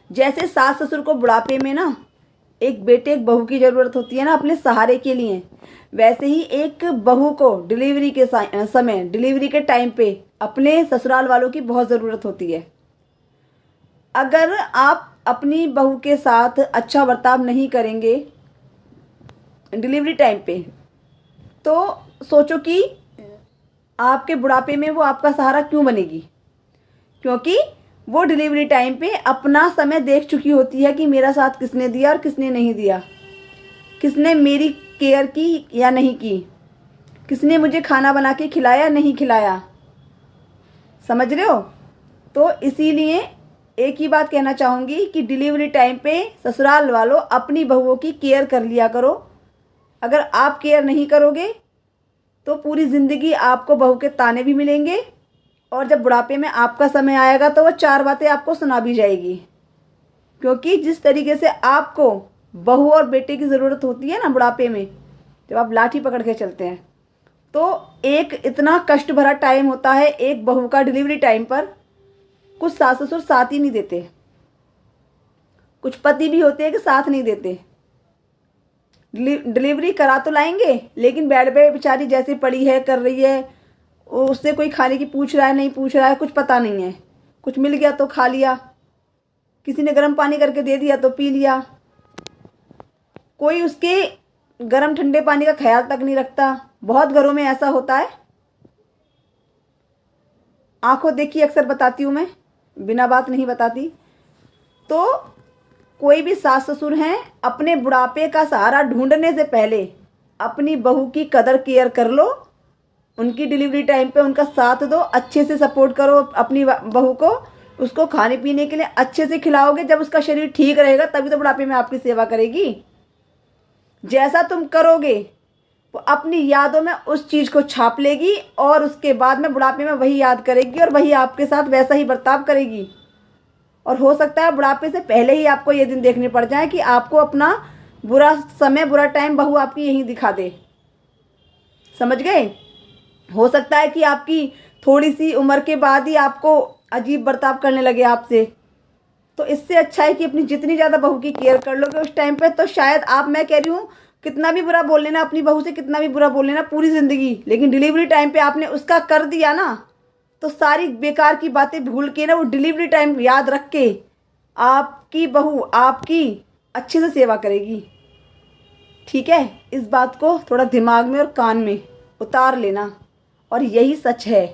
जैसे सास ससुर को बुढ़ापे में ना एक बेटे एक बहू की ज़रूरत होती है ना अपने सहारे के लिए, वैसे ही एक बहू को डिलीवरी के समय, डिलीवरी के टाइम पे अपने ससुराल वालों की बहुत ज़रूरत होती है। अगर आप अपनी बहू के साथ अच्छा बर्ताव नहीं करेंगे डिलीवरी टाइम पे, तो सोचो कि आपके बुढ़ापे में वो आपका सहारा क्यों बनेगी। क्योंकि वो डिलीवरी टाइम पे अपना समय देख चुकी होती है कि मेरा साथ किसने दिया और किसने नहीं दिया, किसने मेरी केयर की या नहीं की, किसने मुझे खाना बना के खिलाया नहीं खिलाया। समझ रहे हो? तो इसीलिए एक ही बात कहना चाहूँगी कि डिलीवरी टाइम पे ससुराल वालों अपनी बहुओं की केयर कर लिया करो। अगर आप केयर नहीं करोगे तो पूरी ज़िंदगी आपको बहू के ताने भी मिलेंगे, और जब बुढ़ापे में आपका समय आएगा तो वो चार बातें आपको सुना भी जाएगी। क्योंकि जिस तरीके से आपको बहू और बेटे की ज़रूरत होती है ना बुढ़ापे में, जब आप लाठी पकड़ के चलते हैं, तो एक इतना कष्ट भरा टाइम होता है एक बहू का डिलीवरी टाइम पर। कुछ सास ससुर साथ ही नहीं देते, कुछ पति भी होते हैं कि साथ नहीं देते। डिलीवरी करा तो लाएंगे, लेकिन बेड पे बेचारी जैसे पड़ी है कर रही है, उससे कोई खाने की पूछ रहा है नहीं पूछ रहा है, कुछ पता नहीं है। कुछ मिल गया तो खा लिया, किसी ने गर्म पानी करके दे दिया तो पी लिया, कोई उसके गर्म ठंडे पानी का ख्याल तक नहीं रखता। बहुत घरों में ऐसा होता है। आंखों देखी अक्सर बताती हूँ मैं, बिना बात नहीं बताती। तो कोई भी सास ससुर हैं, अपने बुढ़ापे का सहारा ढूंढने से पहले अपनी बहू की कदर केयर कर लो। उनकी डिलीवरी टाइम पे उनका साथ दो, अच्छे से सपोर्ट करो अपनी बहू को। उसको खाने पीने के लिए अच्छे से खिलाओगे, जब उसका शरीर ठीक रहेगा तभी तो बुढ़ापे में आपकी सेवा करेगी। जैसा तुम करोगे वो अपनी यादों में उस चीज़ को छाप लेगी, और उसके बाद में बुढ़ापे में वही याद करेगी और वही आपके साथ वैसा ही बर्ताव करेगी। और हो सकता है बुढ़ापे से पहले ही आपको ये दिन देखने पड़ जाए कि आपको अपना बुरा समय, बुरा टाइम बहू आपकी यहीं दिखा दे। समझ गए? हो सकता है कि आपकी थोड़ी सी उम्र के बाद ही आपको अजीब बर्ताव करने लगे आपसे। तो इससे अच्छा है कि अपनी जितनी ज़्यादा बहू की केयर कर लोगे उस टाइम पे, तो शायद आप, मैं कह रही हूँ, कितना भी बुरा बोल लेना अपनी बहू से, कितना भी बुरा बोल लेना पूरी ज़िंदगी, लेकिन डिलीवरी टाइम पे आपने उसका कर दिया ना, तो सारी बेकार की बातें भूल के ना वो डिलीवरी टाइम याद रख के आपकी बहू आपकी अच्छे से सेवा करेगी। ठीक है? इस बात को थोड़ा दिमाग में और कान में उतार लेना, और यही सच है।